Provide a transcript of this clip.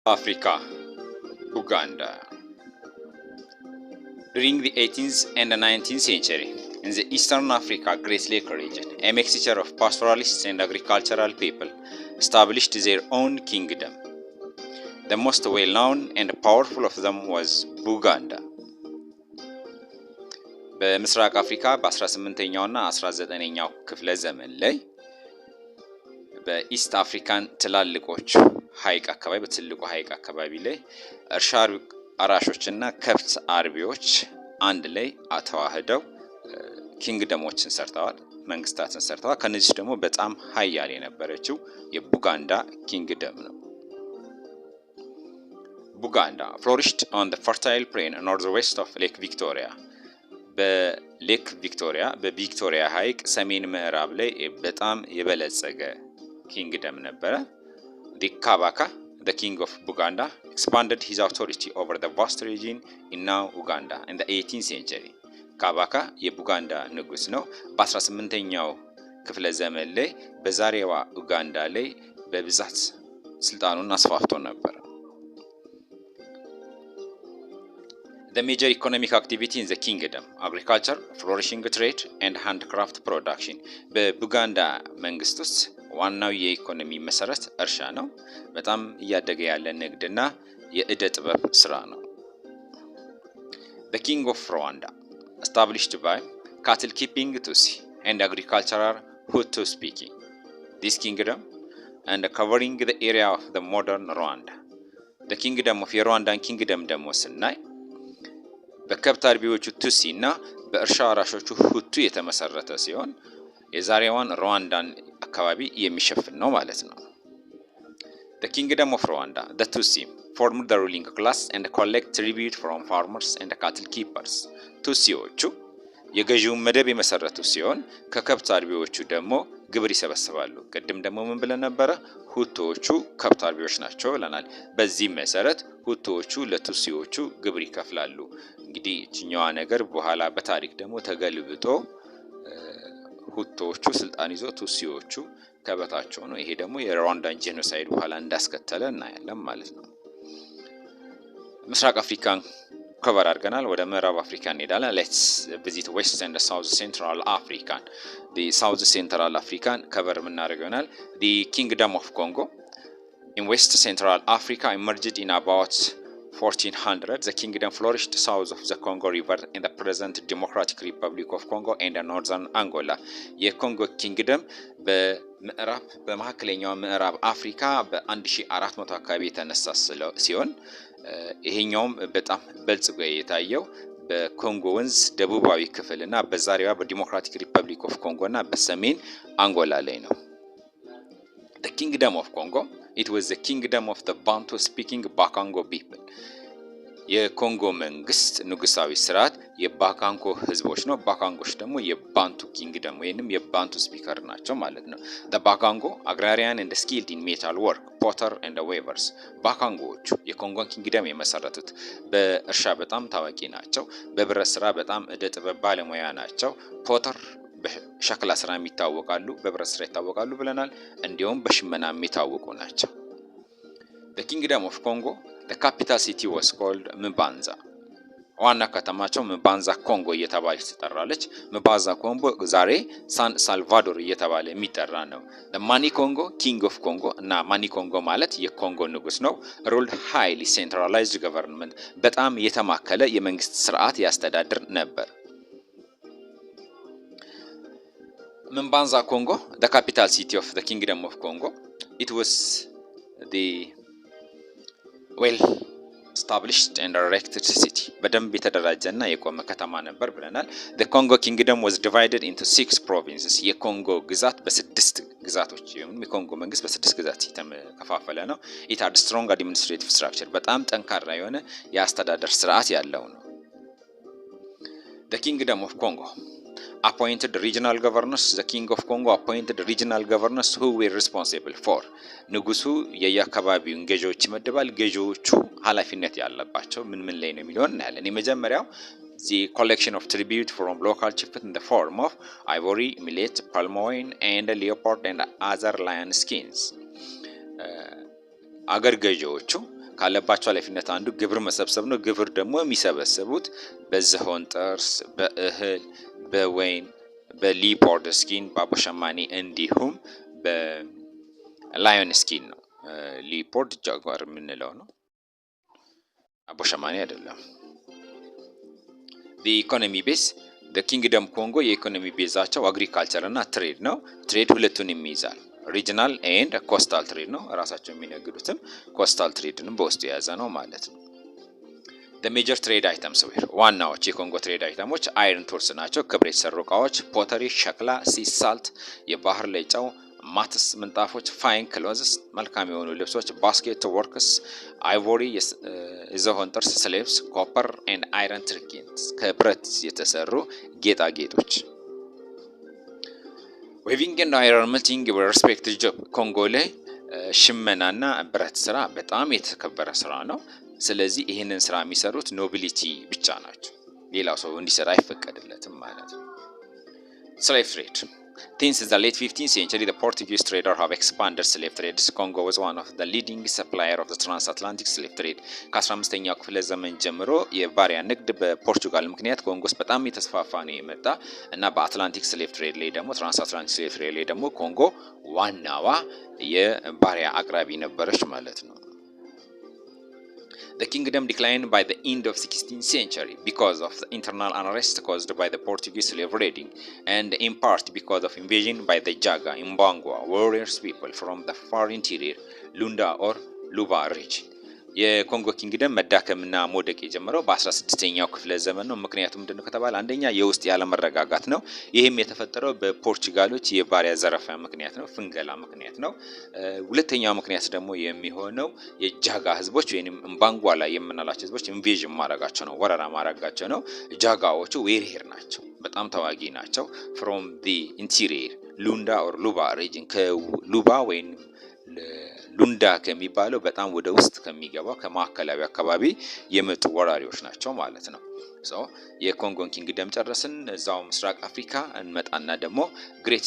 Africa, Buganda. During the 18th and the 19th century, in the Eastern Africa Great Lake region, a mixture of pastoralists and agricultural people established their own kingdom. The most well-known and powerful of them was Buganda. በምስራቅ አፍሪካ በ18ኛውና 19ኛው ክፍለ ዘመን ላይ በኢስት አፍሪካን ትላልቆቹ ሐይቅ አካባቢ በትልቁ ሐይቅ አካባቢ ላይ እርሻ አራሾችና ከብት አርቢዎች አንድ ላይ ተዋህደው ኪንግደሞችን ሰርተዋል፣ መንግስታትን ሰርተዋል። ከነዚህ ደግሞ በጣም ኃያል የነበረችው የቡጋንዳ ኪንግደም ነው። Buganda flourished on the fertile plain northwest of Lake Victoria. በሌክ ቪክቶሪያ በቪክቶሪያ ሐይቅ ሰሜን ምዕራብ ላይ በጣም የበለጸገ ኪንግደም ነበረ። The Kabaka, the king of Buganda, expanded his authority over the vast region in now Uganda in the 18th century. ካባካ የቡጋንዳ ንጉስ ነው። በ18ኛው ክፍለ ዘመን ላይ በዛሬዋ ኡጋንዳ ላይ በብዛት ስልጣኑን አስፋፍቶ ነበር። The major economic activity in the kingdom: agriculture, flourishing trade, and handcraft production. በቡጋንዳ መንግስት ውስጥ ዋናው የኢኮኖሚ መሰረት እርሻ ነው። በጣም እያደገ ያለ ንግድና የእደ ጥበብ ስራ ነው። The king of Rwanda, established by cattle keeping Tutsi and agricultural Hutu speaking. This kingdom and covering the area of the modern Rwanda. The kingdom of የሩዋንዳን ኪንግደም ደግሞ ስናይ በከብት አርቢዎቹ ቱሲ እና በእርሻ አራሾቹ ሁቱ የተመሰረተ ሲሆን የዛሬዋን ሩዋንዳን አካባቢ የሚሸፍን ነው ማለት ነው። The kingdom of Rwanda, the Tutsi, formed the ruling class and collect tribute from farmers and cattle keepers. ቱሲዎቹ የገዢውን መደብ የመሰረቱ ሲሆን ከከብት አርቢዎቹ ደግሞ ግብር ይሰበስባሉ። ቀደም ደግሞ ምን ብለን ነበረ? ሁቶቹ ከብት አርቢዎች ናቸው ብለናል። በዚህ መሰረት ሁቶቹ ለቱሲዎቹ ግብር ይከፍላሉ። እንግዲህ እኛዋ ነገር በኋላ በታሪክ ደግሞ ተገልብጦ ሁቶቹ ስልጣን ይዞ ቱሲዎቹ ከበታቸው ነው። ይሄ ደግሞ የሩዋንዳን ጄኖሳይድ በኋላ እንዳስከተለ እናያለን ማለት ነው። ምስራቅ አፍሪካን cover አድርገናል። ወደ ምዕራብ አፍሪካ እንሄዳለን። let's visit west and south central african. the south central african cover የምናደርገናል። the kingdom of Congo in west central africa emerged in about 1400. the kingdom flourished south of the Congo river in the present democratic republic of Congo and northern Angola. የኮንጎ ኪንግደም በምዕራብ በመካከለኛው ምዕራብ አፍሪካ በ1400 አካባቢ የተነሳ ሲሆን ይሄኛውም በጣም በልጽጎ የታየው በኮንጎ ወንዝ ደቡባዊ ክፍልና በዛሬዋ በዲሞክራቲክ ሪፐብሊክ ኦፍ ኮንጎ እና በሰሜን አንጎላ ላይ ነው። The kingdom of Congo, it was the kingdom of the Bantu speaking Bakongo people. የኮንጎ መንግስት ንጉሳዊ ስርዓት የባካንጎ ህዝቦች ነው። ባካንጎች ደግሞ የባንቱ ኪንግደም ወይንም የባንቱ ስፒከር ናቸው ማለት ነው። the Bakongo agrarian and skilled in metal work, potter and weavers. ባካንጎቹ የኮንጎን ኪንግደም የመሰረቱት በእርሻ በጣም ታዋቂ ናቸው። በብረት ስራ በጣም እደ ጥበብ ባለሙያ ናቸው። ፖተር በሸክላ ስራ የሚታወቃሉ፣ በብረት ስራ ይታወቃሉ ብለናል። እንዲሁም በሽመና የሚታወቁ ናቸው። the kingdom of Congo, the capital city was called Mbanza. ዋና ከተማቸው ምባንዛ ኮንጎ እየተባለች ትጠራለች። ምባንዛ ኮንጎ ዛሬ ሳን ሳልቫዶር እየተባለ የሚጠራ ነው። the Mani Congo, king of Congo እና ማኒ ኮንጎ ማለት የኮንጎ ንጉስ ነው። ruled highly centralized government, በጣም የተማከለ የመንግስት ስርዓት ያስተዳድር ነበር። Mbanza Congo, the capital city of the kingdom of Congo, it was the well established and erected city. በደንብ የተደራጀና የቆመ ከተማ ነበር ብለናል። the Congo kingdom was divided into 6 provinces. የኮንጎ ግዛት በስድስት ግዛቶች ይሁን የኮንጎ መንግስት በስድስት ግዛት የተከፋፈለ ነው። it had strong administrative structure, በጣም ጠንካራ የሆነ የአስተዳደር ስርዓት ያለው ነው። the kingdom of Congo appointed regional governors. the king of Congo appointed regional governors who were responsible for ንጉሱ የየአካባቢውን ገዢዎች ይመድባል። ገዢዎቹ ኃላፊነት ያለባቸው ምን ላይ ነው የሚለውን እናያለን። የመጀመሪያው the collection of tribute from local chiefs in the form of ivory, millet, palm oil and leopard and other lion skins. አገር ገዢዎቹ ካለባቸው ኃላፊነት አንዱ ግብር መሰብሰብ ነው። ግብር ደግሞ የሚሰበስቡት በዝሆን ጥርስ፣ በእህል፣ በወይን፣ በሊፖርድ ስኪን፣ በአቦሸማኔ እንዲሁም በላዮን ስኪን ነው። ሊፖርድ ጃጓር የምንለው ነው፣ አቦሸማኔ አይደለም። ኢኮኖሚ ቤዝ ኪንግደም ኮንጎ የኢኮኖሚ ቤዛቸው አግሪካልቸር እና ትሬድ ነው። ትሬድ ሁለቱን የሚይዛል። ሪጅናል ኤንድ ኮስታል ትሬድ ነው። ራሳቸው የሚነግዱትም ኮስታል ትሬድንም በውስጡ የያዘ ነው ማለት ነው። ሜጀር ትሬድ አይተምስ ዋናዎች የኮንጎ ትሬድ አይተሞች አይረን ቱልስ ናቸው። ክብር የተሰሩ እቃዎች፣ ፖተሪ፣ ሸክላ፣ ሲ ሳልት፣ የባህር ላይ ጨው፣ ማትስ ምንጣፎች፣ ፋይን ክሎዝስ መልካም የሆኑ ልብሶች፣ ባስኬት ወርክስ፣ አይቮሪ የዝሆን ጥርስ፣ ስሌቭስ፣ ኮፐር ኤንድ አይረን ትሪኬትስ ከብረት የተሰሩ ጌጣጌጦች። ዌቪንግ ኤንድ አይረን መልቲንግ ሪስፔክትድ ጆብ ኮንጎ ላይ ሽመናና ብረት ስራ በጣም የተከበረ ስራ ነው። ስለዚህ ይህንን ስራ የሚሰሩት ኖቢሊቲ ብቻ ናቸው። ሌላው ሰው እንዲሰራ አይፈቀድለትም ማለት ነው። ስሌቭ ትሬድ Since the late 15th century, the Portuguese traders have expanded slave trades. Congo was one of the leading suppliers of the transatlantic slave trade. ከ15ኛው ክፍለ ዘመን ጀምሮ የባሪያ ንግድ በፖርቹጋል ምክንያት ኮንጎ ውስጥ በጣም የተስፋፋ ነው የመጣ እና በአትላንቲክ ስሌቭ ትሬድ ላይ ደግሞ ትራንስአትላንቲክ ስሌቭ ትሬድ ላይ ደግሞ ኮንጎ ዋናዋ የባሪያ አቅራቢ ነበረች ማለት ነው። The kingdom declined by the end of 16th century because of the internal unrest caused by the Portuguese slave raiding and in part because of invasion by the Jaga, Mbangwa, warriors people from the far interior, Lunda or Luba region. የኮንጎ ኪንግደም መዳከምና መውደቅ የጀመረው በ16ኛው ክፍለ ዘመን ነው። ምክንያቱም ምንድነው ከተባለ አንደኛ የውስጥ ያለመረጋጋት ነው። ይህም የተፈጠረው በፖርቹጋሎች የባሪያ ዘረፋ ምክንያት ነው፣ ፍንገላ ምክንያት ነው። ሁለተኛው ምክንያት ደግሞ የሚሆነው የጃጋ ህዝቦች ወይንም እምባንጓ ላይ የምናላቸው ህዝቦች ኢንቬዥን ማድረጋቸው ነው፣ ወረራ ማድረጋቸው ነው። ጃጋዎቹ ዌርሄር ናቸው፣ በጣም ተዋጊ ናቸው። from the interior ሉንዳ or ሉባ region ከሉባ ወይም ሉንዳ ከሚባለው በጣም ወደ ውስጥ ከሚገባው ከማዕከላዊ አካባቢ የመጡ ወራሪዎች ናቸው ማለት ነው። የኮንጎን ኪንግደም ጨረስን። እዛው ምስራቅ አፍሪካ እንመጣና ደግሞ ግሬት